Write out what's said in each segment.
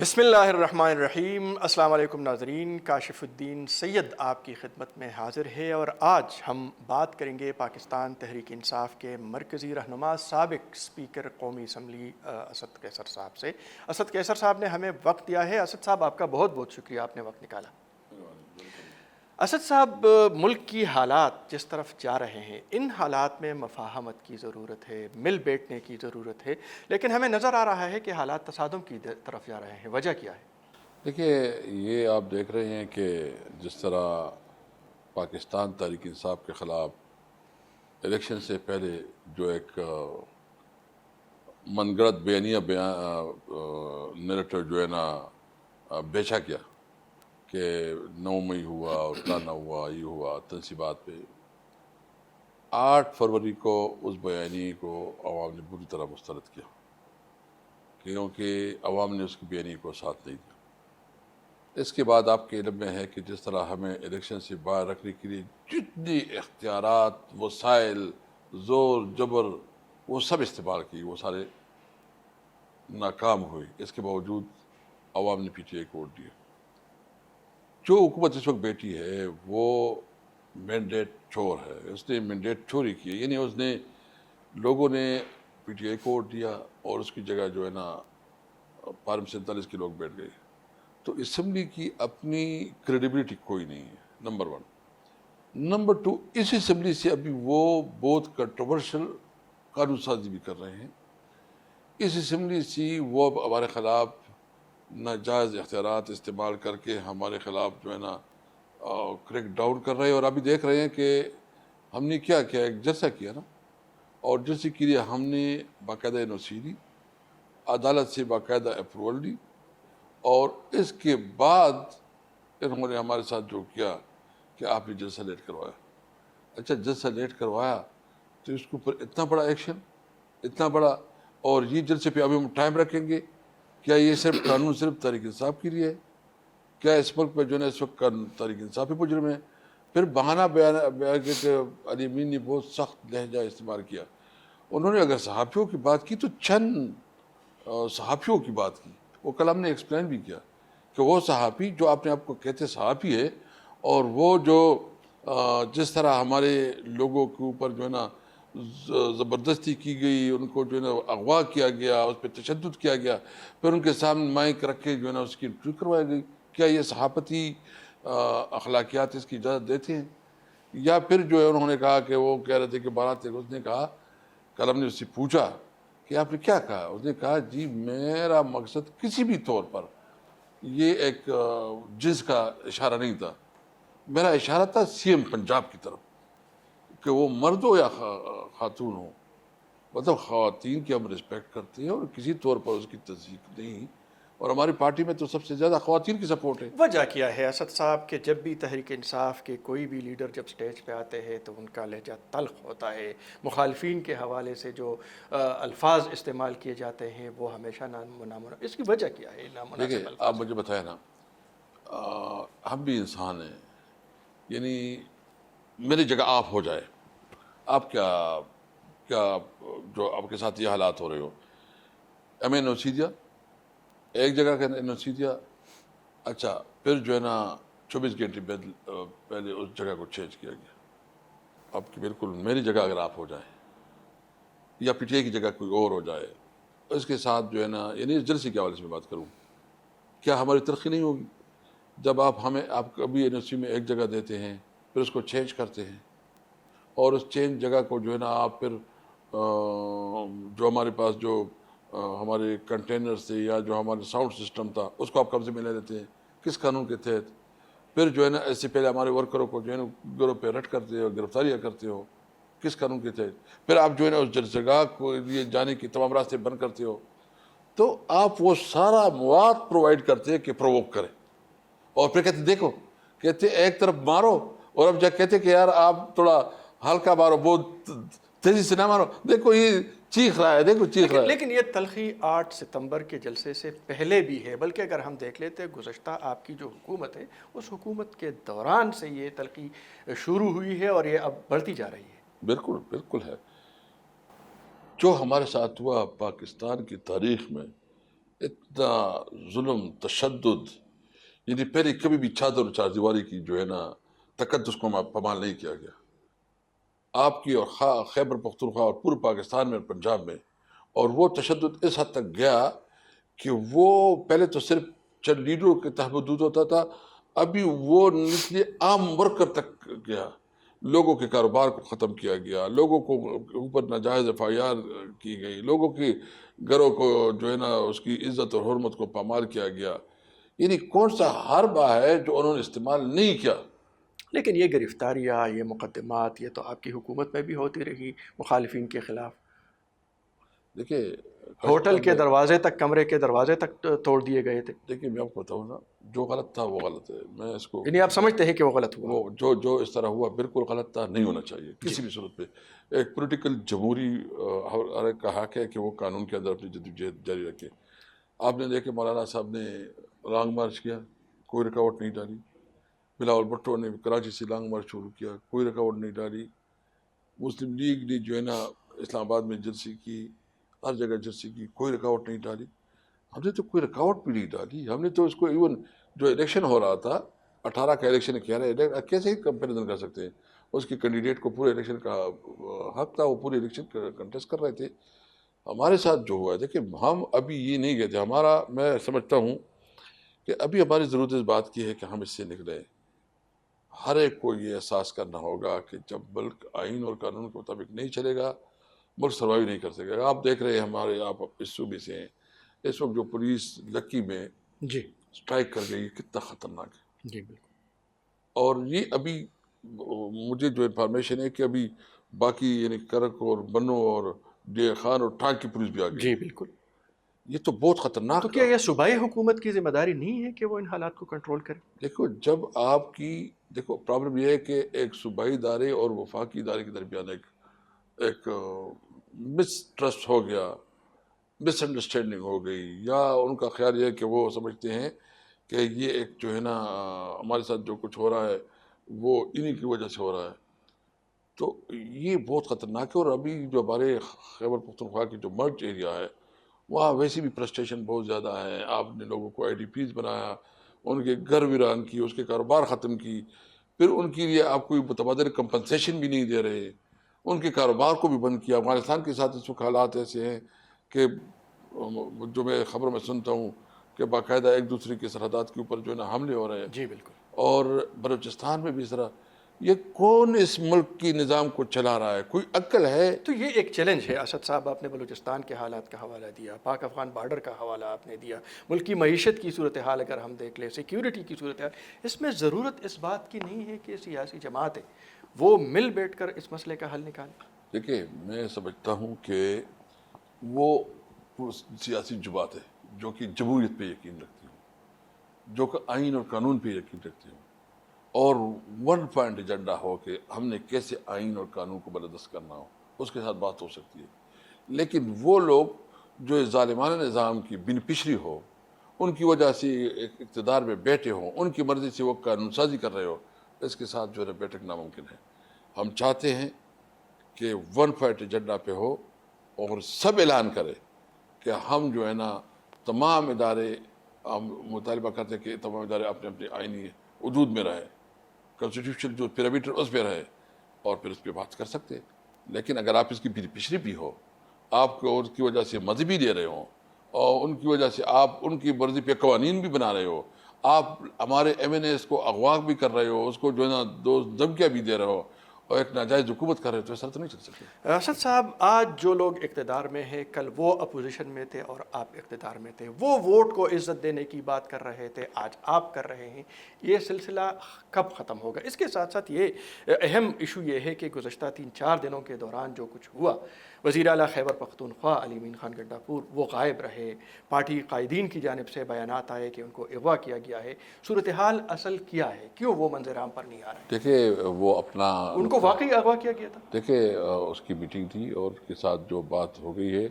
بسم اللہ الرحمن الرحیم۔ السلام علیکم ناظرین، کاشف الدین سید آپ کی خدمت میں حاضر ہے اور آج ہم بات کریں گے پاکستان تحریک انصاف کے مرکزی رہنما سابق اسپیکر قومی اسمبلی اسد قیصر صاحب سے۔ اسد قیصر صاحب نے ہمیں وقت دیا ہے۔ اسد صاحب آپ کا بہت بہت شکریہ، آپ نے وقت نکالا۔ اسد صاحب، ملک کی حالات جس طرف جا رہے ہیں، ان حالات میں مفاہمت کی ضرورت ہے، مل بیٹھنے کی ضرورت ہے، لیکن ہمیں نظر آ رہا ہے کہ حالات تصادم کی طرف جا رہے ہیں۔ وجہ کیا ہے؟ دیکھیے، یہ آپ دیکھ رہے ہیں کہ جس طرح پاکستان تحریک انصاف کے خلاف الیکشن سے پہلے جو ایک من گھڑت بیانیہ نیریٹو جو ہے نا بیچا کیا کہ 9 مئی ہوا اور فلانا ہوا، یہ ہوا تنصیبات پہ، 8 فروری کو اس بیانیے کو عوام نے بری طرح مسترد کیا، کیونکہ عوام نے اس کی بیانیے کو ساتھ نہیں دیا۔ اس کے بعد آپ کے علم میں ہے کہ جس طرح ہمیں الیکشن سے باہر رکھنے کے لیے جتنی اختیارات، وسائل، زور جبر، وہ سب استعمال کی، وہ سارے ناکام ہوئے۔ اس کے باوجود عوام نے پی ٹی آئی کو ووٹ دیا۔ جو حکومت اس وقت بیٹھی ہے وہ مینڈیٹ چور ہے، اس نے مینڈیٹ چوری کی، یعنی اس نے لوگوں نے پی ٹی آئی کو ووٹ دیا اور اس کی جگہ جو ہے نا فارم 47 کے لوگ بیٹھ گئے۔ تو اسمبلی کی اپنی کریڈیبلٹی کوئی نہیں ہے، نمبر 1۔ نمبر 2، اس اسمبلی سے ابھی وہ بہت کنٹروورشل قانون سازی بھی کر رہے ہیں۔ اس اسمبلی سے وہ ہمارے خلاف ناجائز اختیارات استعمال کر کے ہمارے خلاف جو ہے نا کریک ڈاؤن کر رہے ہیں۔ اور ابھی دیکھ رہے ہیں کہ ہم نے کیا کیا، ایک جلسہ کیا نا، اور جلسے کے لیے ہم نے باقاعدہ NOC لی، عدالت سے باقاعدہ اپروول لی، اور اس کے بعد انہوں نے ہمارے ساتھ جو کیا کہ آپ نے جلسہ لیٹ کروایا۔ اچھا، جلسہ لیٹ کروایا تو اس کے اوپر اتنا بڑا ایکشن، اتنا بڑا، اور یہ جلسے پہ ابھی ہم ٹائم رکھیں گے؟ کیا یہ صرف قانون صرف تحریک انصاف کے لیے ہے؟ کیا اس ملک میں جو ہے نا اس وقت تحریک انصاف پہ مجرم ہے؟ پھر بہانہ بیان کہ علی امین نے بہت سخت لہجہ استعمال کیا۔ انہوں نے اگر صحافیوں کی بات کی تو چند صحافیوں کی بات کی، وہ کل ہم نے ایکسپلین بھی کیا کہ وہ صحافی جو اپنے آپ کو کہتے صحافی ہے، اور وہ جو جس طرح ہمارے لوگوں کے اوپر جو ہے نا زبردستی کی گئی، ان کو جو ہے نا اغوا کیا گیا، اس پہ تشدد کیا گیا، پھر ان کے سامنے مائک رکھ کے جو ہے نا اس کی انٹرویو کروائی گئی، کیا یہ صحافتی اخلاقیات اس کی اجازت دیتے ہیں؟ یا پھر جو ہے انہوں نے کہا کہ وہ کہہ رہے تھے کہ بارات، اس نے کہا، کل ہم نے اس سے پوچھا کہ آپ نے کیا کہا؟ اس نے کہا جی میرا مقصد کسی بھی طور پر یہ ایک جنس کا اشارہ نہیں تھا، میرا اشارہ تھا CM پنجاب کی طرف، کہ وہ مرد ہو یا خاتون ہو، مطلب خواتین کی ہم رسپیکٹ کرتے ہیں اور کسی طور پر اس کی تصدیق نہیں، اور ہماری پارٹی میں تو سب سے زیادہ خواتین کی سپورٹ ہے۔ وجہ کیا ہے اسد صاحب کہ جب بھی تحریک انصاف کے کوئی بھی لیڈر جب سٹیج پہ آتے ہیں تو ان کا لہجہ تلخ ہوتا ہے، مخالفین کے حوالے سے جو الفاظ استعمال کیے جاتے ہیں وہ ہمیشہ نامناسب، اس کی وجہ کیا ہے دیکھیں، نامناسب آپ الفاظ؟ مجھے بتائیں نا، ہم بھی انسان ہیں، یعنی میری جگہ آپ ہو جائے، آپ کیا جو آپ کے ساتھ یہ حالات ہو رہے ہو، ہمیں NOC دیا، ایک جگہ کا NOC دیا، اچھا پھر جو ہے نا 24 گھنٹے پہلے اس جگہ کو چینج کیا گیا۔ اب کہ بالکل میری جگہ اگر آپ ہو جائیں یا پی ٹی آئی کی جگہ کوئی اور ہو جائے، اس کے ساتھ جو ہے نا، یعنی اس جلسے کے حوالے سے میں بات کروں، کیا ہماری ترقی نہیں ہوگی؟ جب آپ کبھی NOC میں ایک جگہ دیتے ہیں، پھر اس کو چینج کرتے ہیں، اور اس چینج جگہ کو جو ہے نا آپ پھر جو ہمارے پاس جو ہمارے کنٹینرز تھے یا جو ہمارے ساؤنڈ سسٹم تھا اس کو آپ قبضے میں لے لیتے ہیں، کس قانون کے تحت؟ پھر جو ہے نا اس سے پہلے ہمارے ورکروں کو جو ہے نا گروہ پہ رٹ کرتے ہو، گرفتاریاں کرتے ہو، کس قانون کے تحت؟ پھر آپ جو ہے نا اس جگہ کو لیے جانے کی تمام راستے بند کرتے ہو، تو آپ وہ سارا مواد پرووائڈ کرتے ہیں کہ پرووک کریں، اور پھر کہتے دیکھو، کہتے ایک طرف مارو، اور اب جب کہتے کہ یار آپ تھوڑا ہلکا مارو، بہت تیزی سے نہ مارو، دیکھو یہ چیخ رہا ہے، دیکھو چیخ رہا ہے۔ لیکن یہ تلخی 8 ستمبر کے جلسے سے پہلے بھی ہے، بلکہ اگر ہم دیکھ لیتے گزشتہ آپ کی جو حکومت ہے اس حکومت کے دوران سے یہ تلخی شروع ہوئی ہے اور یہ اب بڑھتی جا رہی ہے۔ بالکل بالکل ہے۔ جو ہمارے ساتھ ہوا پاکستان کی تاریخ میں اتنا ظلم تشدد، یعنی پہلے کبھی بھی چادر اور چار دیواری کی جو ہے نا تقدس کو پامال نہیں کیا گیا. آپ کی اور خیبر پختونخوا اور پورے پاکستان میں اور پنجاب میں. اور وہ تشدد اس حد تک گیا کہ وہ پہلے تو صرف چند لیڈروں کے تحت محدود ہوتا تھا، ابھی وہ نچلے عام ورکر تک گیا. لوگوں کے کاروبار کو ختم کیا گیا، لوگوں کو اوپر ناجائز FIR کی گئی، لوگوں کی گھروں کو جو ہے نا اس کی عزت اور حرمت کو پامال کیا گیا. یعنی کون سا حربہ ہے جو انہوں نے استعمال نہیں کیا. لیکن یہ گرفتاریاں، یہ مقدمات، یہ تو آپ کی حکومت میں بھی ہوتی رہی مخالفین کے خلاف. دیکھیے ہوٹل کے دروازے تک، کمرے کے دروازے تک توڑ دیے گئے تھے. دیکھیے میں آپ کو بتاؤں نا، جو غلط تھا وہ غلط ہے. میں اس کو یعنی آپ سمجھتے ہیں کہ وہ غلط ہوا؟ وہ جو اس طرح ہوا بالکل غلط تھا، نہیں ہونا چاہیے کسی بھی صورت پہ. ایک پولیٹیکل جمہوری کا حق ہے کہ وہ قانون کے اندر اپنی جدوجہد جاری رکھے. آپ نے دیکھے مولانا صاحب نے لانگ مارچ کیا، کوئی رکاوٹ نہیں ڈالی. بلاول بھٹو نے کراچی سے لانگ مارچ شروع کیا، کوئی رکاوٹ نہیں ڈالی. مسلم لیگ نے جو ہے نا اسلام آباد میں جلسے کی، ہر جگہ جلسے کی، کوئی رکاوٹ نہیں ڈالی. ہم نے تو کوئی رکاوٹ بھی نہیں ڈالی. ہم نے تو اس کو ایون جو الیکشن ہو رہا تھا 18 کا الیکشن کیا رہا، کیسے ہی کمپیریزن کر سکتے ہیں. اس کے کینڈیڈیٹ کو پورے الیکشن کا حق تھا، وہ پورے الیکشن کنٹیسٹ کر رہے تھے. ہمارے ساتھ جو ہوا ہے، دیکھیں ہم ابھی یہ نہیں کہتے. میں سمجھتا ہوں کہ ابھی ہماری ضرورت اس بات کی ہے کہ ہم اس سے نکلیں. ہر ایک کو یہ احساس کرنا ہوگا کہ جب ملک آئین اور قانون کے مطابق نہیں چلے گا، ملک سروائیو نہیں کر سکے گا. آپ دیکھ رہے ہیں آپ اس صوبے سے ہیں، اس وقت جو پولیس لکی میں جی اسٹرائک کر گئی، کتنا خطرناک ہے. جی بالکل. اور یہ ابھی مجھے جو انفارمیشن ہے کہ ابھی باقی یعنی کرک اور بنو اور ڈے خان اور ٹانک کی پولیس بھی آ گئی. جی بالکل. یہ تو بہت تو خطرناک. کیا یہ صوبائی حکومت کی ذمہ داری نہیں ہے کہ وہ ان حالات کو کنٹرول کرے؟ دیکھو جب آپ کی پرابلم یہ ہے کہ ایک صوبائی ادارے اور وفاقی ادارے کے درمیان ایک مس ٹرسٹ ہو گیا، مس انڈرسٹینڈنگ ہو گئی، یا ان کا خیال یہ ہے کہ وہ سمجھتے ہیں کہ یہ ایک جو ہے نا ہمارے ساتھ جو کچھ ہو رہا ہے وہ انہی کی وجہ سے ہو رہا ہے. تو یہ بہت خطرناک ہے. اور ابھی جو ہمارے خیبر پختونخوا کی جو مرج ایریا ہے وہاں ویسی بھی فرسٹریشن بہت زیادہ ہے. آپ نے لوگوں کو IDPs بنایا، ان کے گھر ویران کی، اس کے کاروبار ختم کی، پھر ان کے لیے آپ کوئی متبادل کمپنسیشن بھی نہیں دے رہے، ان کے کاروبار کو بھی بند کیا. افغانستان کے ساتھ اس وقت حالات ایسے ہیں کہ جو میں خبروں میں سنتا ہوں کہ باقاعدہ ایک دوسرے کے سرحدات کے اوپر جو ہے نا حملے ہو رہے ہیں. جی بالکل. اور بلوچستان میں بھی اس طرح. یہ کون اس ملک کی نظام کو چلا رہا ہے؟ کوئی عقل ہے؟ تو یہ ایک چیلنج ہے. اسد صاحب، آپ نے بلوچستان کے حالات کا حوالہ دیا، پاک افغان بارڈر کا حوالہ آپ نے دیا، ملک کی معیشت کی صورتحال اگر ہم دیکھ لیں، سیکیورٹی کی صورتحال، اس میں ضرورت اس بات کی نہیں ہے کہ سیاسی جماعتیں وہ مل بیٹھ کر اس مسئلے کا حل نکالیں؟ دیکھیں میں سمجھتا ہوں کہ وہ سیاسی جماعت ہے جو کہ جمہوریت پہ یقین رکھتی ہوں، جو کہ آئین اور قانون پہ یقین رکھتی ہوں، اور ون پوائنٹ ایجنڈا ہو کہ ہم نے کیسے آئین اور قانون کو بلندست کرنا ہو، اس کے ساتھ بات ہو سکتی ہے. لیکن وہ لوگ جو ظالمانہ نظام کی بینیفیشری ہو، ان کی وجہ سے اقتدار میں بیٹھے ہوں، ان کی مرضی سے وہ قانون سازی کر رہے ہو، اس کے ساتھ جو ہے بیٹھک ناممکن ہے. ہم چاہتے ہیں کہ ون پوائنٹ ایجنڈا پہ ہو اور سب اعلان کرے کہ ہم جو ہے نا تمام ادارے، ہم مطالبہ کرتے ہیں کہ تمام ادارے اپنے اپنے آئینی حدود میں رہیں، کنسٹیٹیوشن جو پیرامیٹر اس پہ رہے، اور پھر اس پہ بات کر سکتے ہیں. لیکن اگر آپ اس کی بینیفیشری بھی ہو، آپ کو اس کی وجہ سے مذہبی دے رہے ہوں، اور ان کی وجہ سے آپ ان کی مرضی پہ قوانین بھی بنا رہے ہو، آپ ہمارے MNAs کو اغوا بھی کر رہے ہو، اس کو جو ہے نا دھمکیاں بھی دے رہے ہو، اور ایک ناجائز حکومت کر رہے ہو، تو ایسا تو نہیں چل سکتے. اسد صاحب، آج جو لوگ اقتدار میں ہیں، کل وہ اپوزیشن میں تھے اور آپ اقتدار میں تھے. وہ ووٹ کو عزت دینے کی بات کر رہے تھے، آج آپ کر رہے ہیں. یہ سلسلہ کب ختم ہوگا؟ اس کے ساتھ ساتھ یہ اہم ایشو یہ ہے کہ گزشتہ 3-4 دنوں کے دوران جو کچھ ہوا، وزیر اعلیٰ خیبر پختونخوا علی امین خان گڈاپور وہ غائب رہے، پارٹی قائدین کی جانب سے بیانات آئے کہ ان کو اغوا کیا گیا ہے. صورتحال اصل کیا ہے؟ کیوں وہ منظر عام پر نہیں آ رہے؟ دیکھیے وہ اپنا ان کو واقعی اغوا کیا گیا تھا؟ دیکھیے اس کی میٹنگ تھی اور اس کے ساتھ جو بات ہو گئی ہے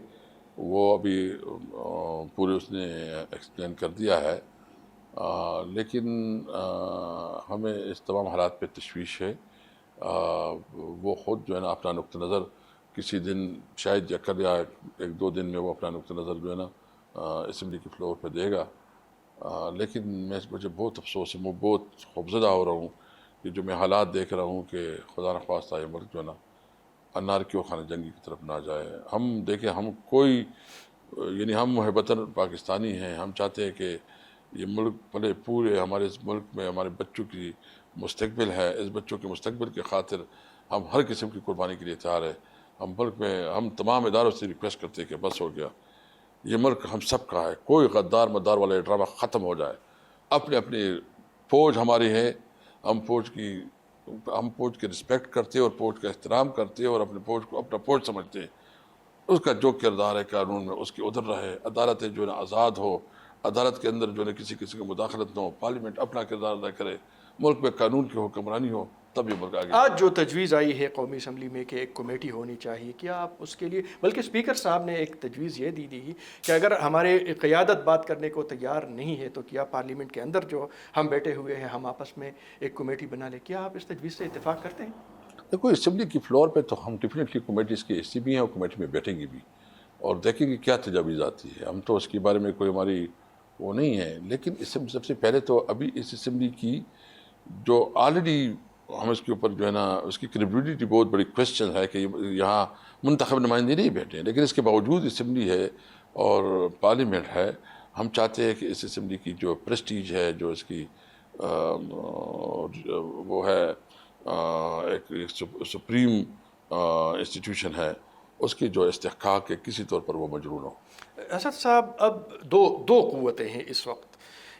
وہ ابھی پورے اس نے ایکسپلین کر دیا ہے. لیکن ہمیں اس تمام حالات پہ تشویش ہے. وہ خود جو ہے نا اپنا نقطہ نظر کسی دن، شاید یا کل یا 1-2 دن میں، وہ اپنا نقطہ نظر جو ہے نا اسمبلی کے فلور پہ دے گا. لیکن مجھے بہت افسوس ہے, میں بہت خوفزدہ ہو رہا ہوں کہ جو میں حالات دیکھ رہا ہوں کہ خدا نخواستہ یہ ملک جو ہے نا انارکی و خانہ جنگی کی طرف نہ جائے. ہم دیکھیں, ہم کوئی یعنی ہم محبتاً پاکستانی ہیں, ہم چاہتے ہیں کہ یہ ملک پلے پورے, ہمارے اس ملک میں ہمارے بچوں کی مستقبل ہے, اس بچوں کے مستقبل کی خاطر ہم ہر قسم کی قربانی کے لیے تیار ہیں. ہم ملک میں ہم تمام اداروں سے ریکویسٹ کرتے ہیں کہ بس ہو گیا, یہ ملک ہم سب کا ہے, کوئی غدار مدار والا ڈرامہ ختم ہو جائے. اپنی اپنی فوج ہماری ہے, ہم فوج کی رسپیکٹ کرتے اور فوج کا احترام کرتے اور اپنے فوج کو اپنا فوج سمجھتے ہیں. اس کا جو کردار ہے قانون میں اس کی ادھر رہے, عدالتیں جو ہے نا آزاد ہو, عدالت کے اندر جو ہے نا کسی کی مداخلت نہ ہو, پارلیمنٹ اپنا کردار ادا کرے, ملک میں قانون کی حکمرانی ہو, تب یہ ملک آگے. آج جو تجویز آئی ہے قومی اسمبلی میں کہ ایک کمیٹی ہونی چاہیے, کیا آپ اس کے لیے, بلکہ اسپیکر صاحب نے ایک تجویز یہ دی کہ اگر ہمارے قیادت بات کرنے کو تیار نہیں ہے تو کیا پارلیمنٹ کے اندر جو ہم بیٹھے ہوئے ہیں ہم آپس میں ایک کمیٹی بنا لیں, کیا آپ اس تجویز سے اتفاق کرتے ہیں؟ دیکھو, اسمبلی کی فلور پہ تو ہم ڈیفینیٹلی کمیٹیز کی حصے بھی ہیں اور کمیٹی میں بیٹھیں گی بھی اور دیکھیں گے کیا تجاویز آتی ہے. ہم تو اس کے بارے میں کوئی ہماری وہ نہیں ہے, لیکن اس سے سب سے پہلے تو ابھی اس اسمبلی کی جو آلریڈی ہم اس کے اوپر جو ہے نا اس کی کریڈیبلٹی بہت بڑی کوشچن ہے کہ یہاں منتخب نمائندے نہیں بیٹھے ہیں, لیکن اس کے باوجود اسمبلی ہے اور پارلیمنٹ ہے. ہم چاہتے ہیں کہ اس اسمبلی کی جو پریسٹیج ہے, جو اس کی وہ ہے ایک سپریم انسٹیٹیوشن ہے, اس کی جو استحقاق ہے کسی طور پر وہ مجروح ہو. اسد صاحب, اب دو قوتیں ہیں اس وقت,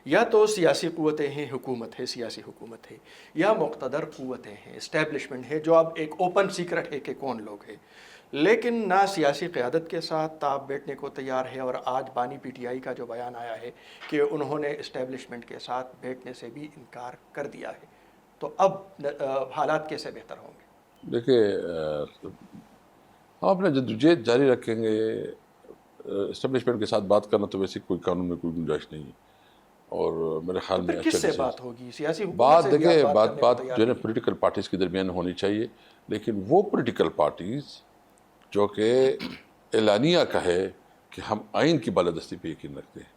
یا تو سیاسی قوتیں ہیں, حکومت ہے, سیاسی حکومت ہے, یا مقتدر قوتیں ہیں, اسٹیبلشمنٹ ہے, جو اب ایک اوپن سیکرٹ ہے کہ کون لوگ ہیں. لیکن نہ سیاسی قیادت کے ساتھ آپ بیٹھنے کو تیار ہے, اور آج بانی پی ٹی آئی کا جو بیان آیا ہے کہ انہوں نے اسٹیبلشمنٹ کے ساتھ بیٹھنے سے بھی انکار کر دیا ہے, تو اب حالات کیسے بہتر ہوں گے؟ دیکھیں, ہم اپنا جدوجہد جاری رکھیں گے. اسٹیبلشمنٹ کے ساتھ بات کرنا تو ویسے کوئی قانون میں کوئی گنجائش نہیں ہے, اور میرے خیال میں کس سے بات ہوگی؟ سیاسی حکومت بات سے بھی دیکھیں, آپ بات کرنے کو تیار جو ہے نا نہیں؟ پولیٹیکل پارٹیز کے درمیان ہونی چاہیے, لیکن وہ پولیٹیکل پارٹیز جو کہ اعلانیہ کہے کہ ہم آئین کی بالادستی پہ یقین رکھتے ہیں,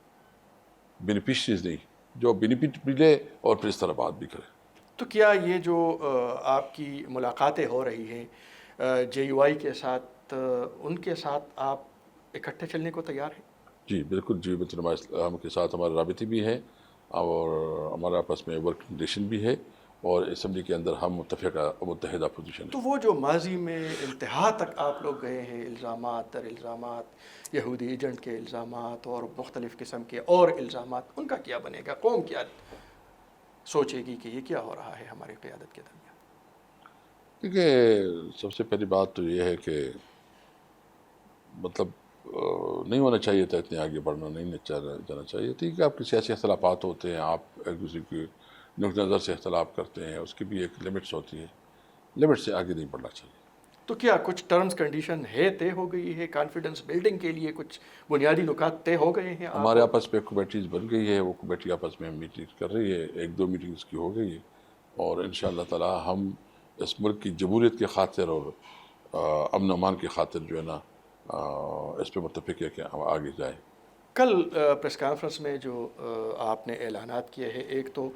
بینیفیشریز نہیں, جو بینیفٹ ملے اور پھر اس طرح بات بھی کرے. تو کیا یہ جو آپ کی ملاقاتیں ہو رہی ہیں جے یو آئی کے ساتھ, ان کے ساتھ آپ اکٹھے چلنے کو تیار ہیں؟ جی بالکل, جی جماعت اسلام کے ساتھ ہمارے رابطے بھی ہیں اور ہمارے آپس میں ورک ریلیشن بھی ہے, اور اسمبلی کے اندر ہم متحدہ پوزیشن. تو وہ جو ماضی میں انتہا تک آپ لوگ گئے ہیں, الزامات در الزامات, یہودی ایجنٹ کے الزامات اور مختلف قسم کے اور الزامات, ان کا کیا بنے گا؟ قوم کیا سوچے گی کہ یہ کیا ہو رہا ہے ہماری قیادت کے درمیان؟ دیکھیے, سب سے پہلی بات تو یہ ہے کہ مطلب نہیں ہونا چاہیے تھا, اتنے آگے بڑھنا نہیں جانا چاہیے. ٹھیک ہے, آپ کے سیاسی اختلافات ہوتے ہیں, آپ ایک دوسرے کی نقطہ نظر سے اختلاف کرتے ہیں, اس کی بھی ایک لمٹس ہوتی ہے, لمٹ سے آگے نہیں بڑھنا چاہیے. تو کیا کچھ ٹرمز کنڈیشن ہے, طے ہو گئی ہے؟ کانفیڈنس بلڈنگ کے لیے کچھ بنیادی نکات طے ہو گئے ہیں؟ ہمارے آپس میں کمیٹیز بن گئی ہے, وہ کمیٹی آپس میں میٹنگ کر رہی ہے, 1-2 میٹنگز کی ہو گئی ہے, اور انشاءاللہ تعالی ہم اس ملک کی جمہوریت کی خاطر اور امن و امان کی خاطر جو ہے نا اس پہ متفق ہے کہ ہم آگے جائیں. کل پریس کانفرنس میں جو آپ نے اعلانات کیے ہیں, ایک تو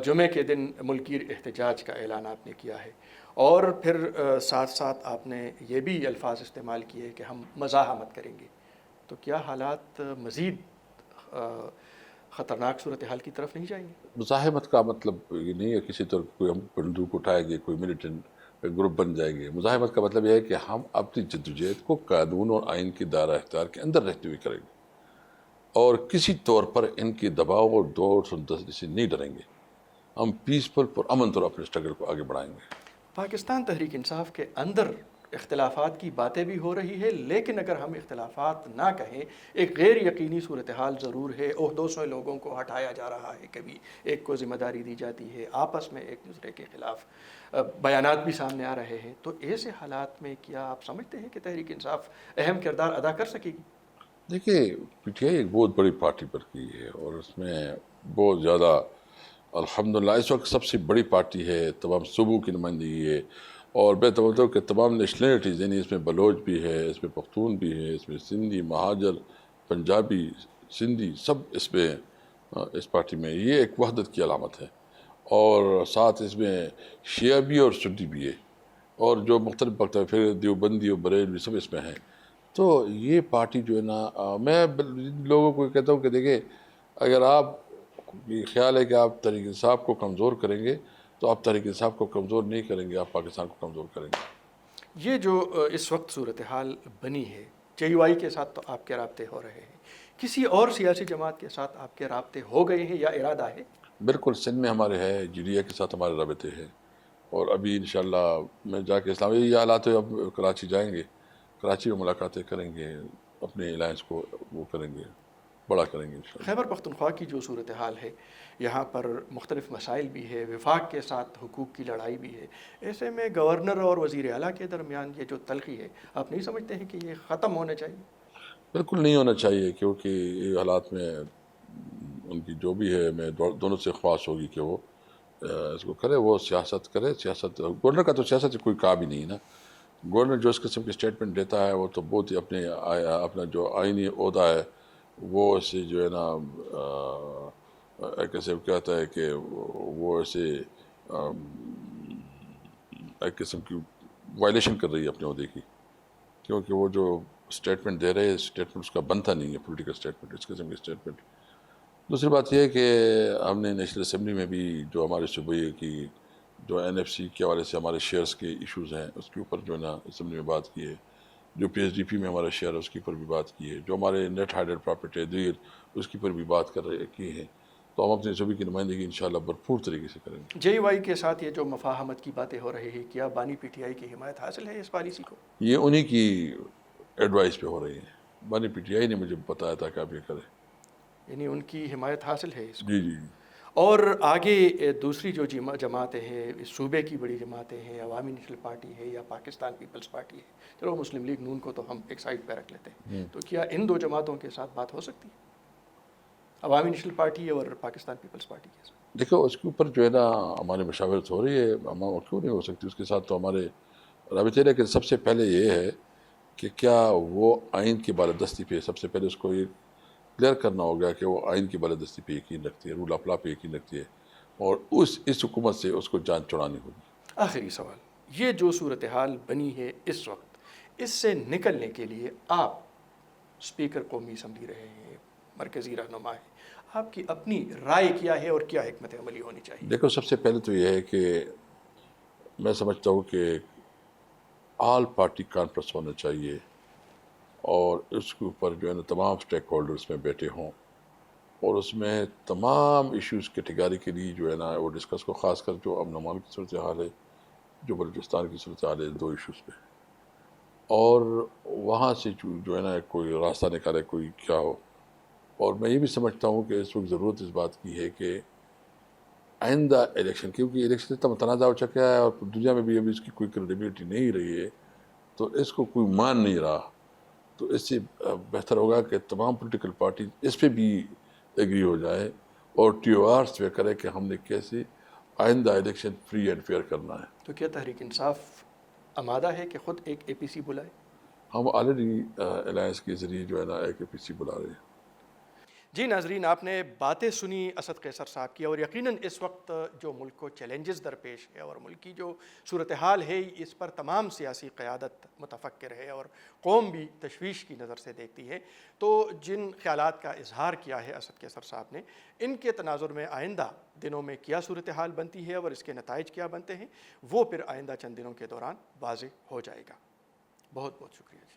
جمعے کے دن ملکی احتجاج کا اعلان آپ نے کیا ہے, اور پھر ساتھ ساتھ آپ نے یہ بھی الفاظ استعمال کیے کہ ہم مزاحمت کریں گے. تو کیا حالات مزید خطرناک صورتحال کی طرف نہیں جائیں گے؟ مزاحمت کا مطلب یہ نہیں ہے کسی طرح کوئی ہم بندوق اٹھائیں گے, کوئی ملیٹنٹ گروپ بن جائیں گے. مزاحمت کا مطلب یہ ہے کہ ہم اپنی جدوجہد کو قانون اور آئین کی دائرہ اختیار کے اندر رہتے ہوئے کریں گے, اور کسی طور پر ان کی دباؤ اور دور سے نہیں ڈریں گے. ہم پیسفل پر امن طور اپنے اسٹرگل کو آگے بڑھائیں گے. پاکستان تحریک انصاف کے اندر اختلافات کی باتیں بھی ہو رہی ہے, لیکن اگر ہم اختلافات نہ کہیں, ایک غیر یقینی صورتحال ضرور ہے. عہدوں سے لوگوں کو ہٹایا جا رہا ہے, کبھی ایک کو ذمہ داری دی جاتی ہے, آپس میں ایک دوسرے کے خلاف بیانات بھی سامنے آ رہے ہیں. تو ایسے حالات میں کیا آپ سمجھتے ہیں کہ تحریک انصاف اہم کردار ادا کر سکے گی؟ دیکھیے, پی ٹی آئی ایک بہت بڑی پارٹی پر کی ہے, اور اس میں بہت زیادہ الحمدللہ اس وقت سب سے بڑی پارٹی ہے, تمام صوبوں کی نمائندگی ہے, اور میں سمجھتا ہوں کہ تمام نیشنلٹیز, یعنی اس میں بلوچ بھی ہے, اس میں پختون بھی ہے, اس میں سندھی, مہاجر, پنجابی، سندھی سب اس میں اس پارٹی میں، یہ ایک وحدت کی علامت ہے، اور ساتھ اس میں شیعہ بھی اور سنی بھی ہے، اور جو مختلف مکتب پھر دیوبندی اور بریلوی سب اس میں ہیں۔ تو یہ پارٹی جو ہے نا، میں لوگوں کو کہتا ہوں کہ دیکھیں، اگر آپ یہ خیال ہے کہ آپ تحریک انصاف کو کمزور کریں گے تو آپ تحریک انصاف کو کمزور نہیں کریں گے، آپ پاکستان کو کمزور کریں گے۔ یہ جو اس وقت صورتحال بنی ہے، جے یو آئی کے ساتھ تو آپ کے رابطے ہو رہے ہیں، کسی اور سیاسی جماعت کے ساتھ آپ کے رابطے ہو گئے ہیں یا ارادہ ہے؟ بالکل، سندھ میں ہمارے ہے، جی کے ساتھ ہمارے رابطے ہیں، اور ابھی انشاءاللہ میں جا کے اسلامی یہ حالات ہے، اب کراچی جائیں گے، کراچی میں ملاقاتیں کریں گے، اپنے الائنس کو وہ کریں گے، بڑا کریں گے انشاءاللہ۔ خیبر پختونخوا کی جو صورتحال ہے، یہاں پر مختلف مسائل بھی ہے، وفاق کے ساتھ حقوق کی لڑائی بھی ہے، ایسے میں گورنر اور وزیر اعلیٰ کے درمیان یہ جو تلخی ہے، آپ نہیں سمجھتے ہیں کہ یہ ختم ہونا چاہیے؟ بالکل نہیں ہونا چاہیے، کیونکہ یہ حالات میں ان کی جو بھی ہے، میں دونوں سے خواہش ہوگی کہ وہ اس کو کرے، وہ سیاست کرے۔ سیاست گورنر کا تو سیاست سے کوئی کہا بھی نہیں نا، گورنر جو اس قسم کی اسٹیٹمنٹ دیتا ہے وہ تو بہت ہی اپنا جو آئینی عہدہ ہے وہ اسے جو ہے نا ایک قسم کہتا ہے کہ وہ اسے ایک قسم کی وائلیشن کر رہی ہے اپنے عہدے کی، کیونکہ وہ جو اسٹیٹمنٹ دے رہے ہیں، اسٹیٹمنٹ اس کا بنتا نہیں ہے، پولیٹیکل اسٹیٹمنٹ، اس قسم کی اسٹیٹمنٹ۔ دوسری بات یہ ہے کہ ہم نے نیشنل اسمبلی میں بھی جو ہمارے صوبائی کی جو این ایف سی کے حوالے سے ہمارے شیئرز کے ایشوز ہیں اس کے اوپر جو ہے نا اسمبلی میں بات کی ہے، جو پی ایس ڈی پی میں ہمارا شیئر ہے اس کے اوپر بھی بات کی ہے، جو ہمارے نیٹ ہائڈڈ پراپرٹی دیر اس کے اوپر بھی بات کی ہے، تو ہم اپنے صوبے کی نمائندگی انشاءاللہ بھرپور طریقے سے کریں گے۔ جے یو آئی کے ساتھ یہ جو مفاہمت کی باتیں ہو رہی ہیں، کیا بانی پی ٹی آئی کی حمایت حاصل ہے اس پالیسی کو؟ یہ انہی کی ایڈوائس پہ ہو رہی ہے، بانی پی ٹی آئی نے مجھے بتایا تھا کہ آپ یہ کریں۔ یعنی ان کی حمایت حاصل ہے اس کو؟ جی جی۔ اور آگے دوسری جو جماعتیں ہیں، اس صوبے کی بڑی جماعتیں ہیں، عوامی نیشنل پارٹی ہے یا پاکستان پیپلز پارٹی ہے، چلو مسلم لیگ نون کو تو ہم ایک سائڈ پہ رکھ لیتے ہیں، تو کیا ان دو جماعتوں کے ساتھ بات ہو سکتی ہے، عوامی نیشنل پارٹی اور پاکستان پیپلز پارٹی کے ساتھ؟ دیکھو اس کے اوپر جو ہے نا ہماری مشاورت ہو رہی ہے، ہم کیوں نہیں ہو سکتی، اس کے ساتھ تو ہمارے رابطے، لیکن سب سے پہلے یہ ہے کہ کیا وہ آئین کی بالادستی پہ، سب سے پہلے اس کو یہ کلیئر کرنا ہوگا کہ وہ آئین کی بالادستی پہ یقین رکھتی ہے، رول آف لا پہ یقین رکھتی ہے، اور اس حکومت سے اس کو جان چھڑانی ہوگی۔ آخری سوال، یہ جو صورتحال بنی ہے اس وقت، اس سے نکلنے کے لیے آپ اسپیکر قومی اسمبلی رہے ہیں، مرکزی رہنما ہیں، آپ کی اپنی رائے کیا ہے اور کیا حکمت عملی ہونی چاہیے؟ دیکھو سب سے پہلے تو یہ ہے کہ میں سمجھتا ہوں کہ آل پارٹی کانفرنس ہونا چاہیے، اور اس کے اوپر جو ہے نا تمام سٹیک ہولڈرز میں بیٹھے ہوں، اور اس میں تمام ایشوز کیٹیگری کے لیے جو ہے نا وہ ڈسکس کو، خاص کر جو امن و امان کی صورتحال ہے، جو بلوچستان کی صورتحال ہے، دو ایشوز پہ، اور وہاں سے جو ہے نا کوئی راستہ نکالے، کوئی کیا ہو۔ اور میں یہ بھی سمجھتا ہوں کہ اس وقت ضرورت اس بات کی ہے کہ آئندہ الیکشن، کیونکہ الیکشن اتنا متنازع ہو چکا ہے اور دنیا میں بھی ابھی اس کی کوئی کریڈیبلٹی نہیں رہی ہے، تو اس کو کوئی مان نہیں رہا، تو اس سے بہتر ہوگا کہ تمام پولیٹیکل پارٹی اس پہ بھی ایگری ہو جائے اور ٹی او آرس پہ کرے کہ ہم نے کیسے آئندہ الیکشن فری اینڈ فیئر کرنا ہے۔ تو کیا تحریک انصاف آمادہ ہے کہ خود ایک اے پی سی بلائے؟ ہم آلریڈی الائنس کے ذریعے جو ہے نا ایک اے پی سی بلا رہے ہیں۔ جی ناظرین، آپ نے باتیں سنی اسد قیصر صاحب کی، اور یقیناً اس وقت جو ملک کو چیلنجز درپیش ہے اور ملک کی جو صورتحال ہے اس پر تمام سیاسی قیادت متفکر ہے اور قوم بھی تشویش کی نظر سے دیکھتی ہے، تو جن خیالات کا اظہار کیا ہے اسد قیصر صاحب نے، ان کے تناظر میں آئندہ دنوں میں کیا صورتحال بنتی ہے اور اس کے نتائج کیا بنتے ہیں، وہ پھر آئندہ چند دنوں کے دوران واضح ہو جائے گا۔ بہت بہت شکریہ جی۔